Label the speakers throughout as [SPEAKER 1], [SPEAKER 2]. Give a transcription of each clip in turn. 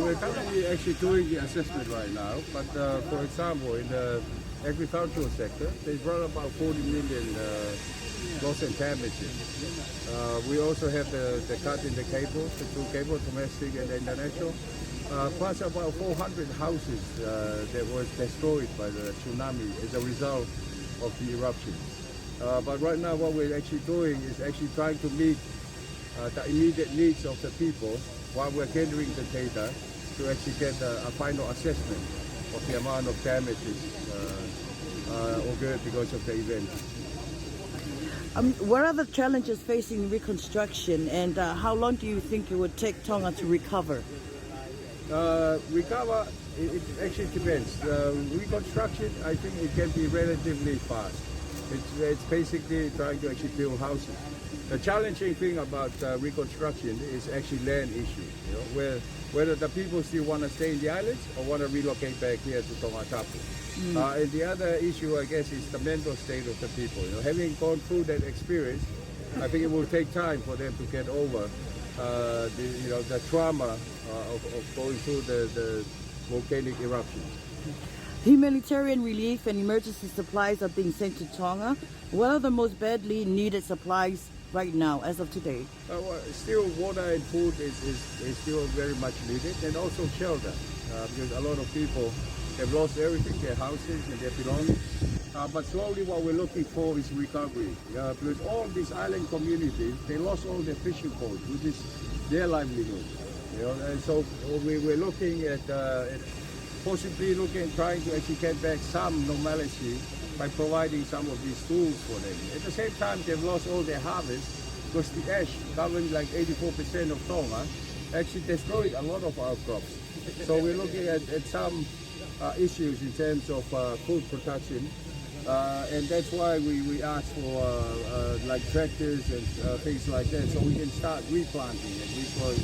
[SPEAKER 1] we're currently actually doing the assessment right now, but for example, in the agricultural sector, they've run about 40 million loss and damages. We also have the cut in the cables, the two cables, domestic and international, plus about 400 houses that were destroyed by the tsunami as a result of the eruption. But right now what we're actually doing is actually trying to meet the immediate needs of the people while we're gathering the data to actually get a final assessment of the amount of damages occurred because of the event.
[SPEAKER 2] What are the challenges facing reconstruction, and how long do you think it would take Tonga to recover?
[SPEAKER 1] Recover, it actually depends. Reconstruction, I think it can be relatively fast. It's basically trying to actually build houses. The challenging thing about reconstruction is actually land issue. You know, whether the people still want to stay in the islands or want to relocate back here to Tonga. And the other issue, I guess, is the mental state of the people. You know, having gone through that experience, I think it will take time for them to get over the trauma of going through the volcanic eruptions.
[SPEAKER 2] Humanitarian relief and emergency supplies are being sent to Tonga. What are the most badly needed supplies right now, as of today?
[SPEAKER 1] Still, water and food is still very much needed, and also shelter, because a lot of people have lost everything, their houses and their belongings. But slowly what we're looking for is recovery, because all these island communities, they lost all their fishing boats, which is their livelihood. You know, and so we're looking at possibly trying to actually get back some normality by providing some of these tools for them. At the same time, they've lost all their harvest because the ash, covering like 84% of Tonga, actually destroyed a lot of our crops. So we're looking at some issues in terms of food production, and that's why we ask for like tractors and things like that, so we can start replanting and replanting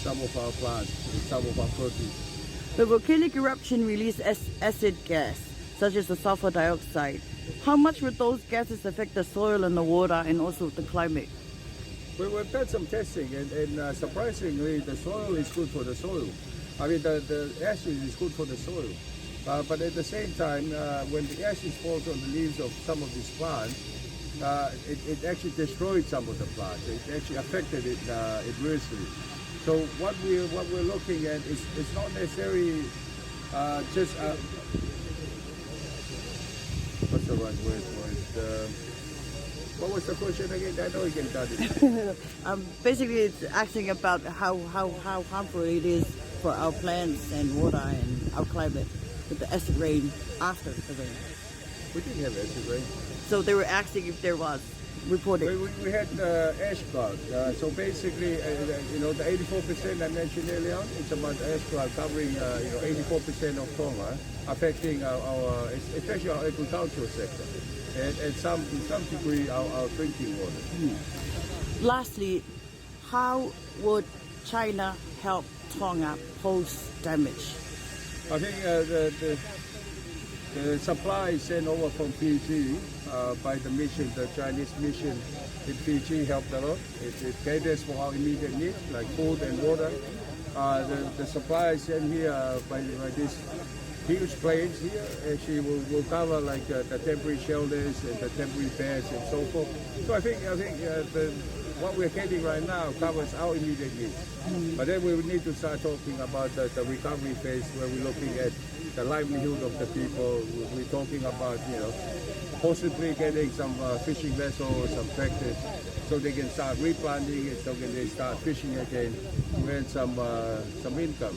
[SPEAKER 1] some of our plants, some of our produce.
[SPEAKER 2] The volcanic eruption released acid gas, such as the sulfur dioxide. How much would those gases affect the soil and the water and also the climate?
[SPEAKER 1] We've done some testing, and surprisingly, the soil is good for the soil. I mean, the ashes is good for the soil. But at the same time, when the ashes falls on the leaves of some of these plants, it actually destroyed some of the plants. It actually affected it adversely. So what we're looking at is it's not necessarily just what's the right word for it? What was the question again? I know you can cut it.
[SPEAKER 2] Basically, it's asking about how harmful it is for our plants and water and our climate with the acid rain after the rain.
[SPEAKER 1] We didn't have acid rain.
[SPEAKER 2] So they were asking if there was reported.
[SPEAKER 1] We had ash cloud. So basically, the 84% I mentioned earlier on, it's about ash cloud covering 84% of Tonga, affecting our especially our agricultural sector, and in some degree our drinking water.
[SPEAKER 2] Lastly, how would China help Tonga post damage?
[SPEAKER 1] I think the supply sent over from Fiji by the mission, the Chinese mission in Fiji, helped a lot. It caters for our immediate needs like food and water. The supply sent here by these huge planes here actually will cover like the temporary shelters and the temporary beds and so forth. So I think what we're getting right now covers our immediate needs. But then we will need to start talking about the recovery phase, where we're looking at the livelihood of the people. We're talking about, possibly getting some fishing vessels, some tractors, so they can start replanting it, so they can start fishing again to earn some income.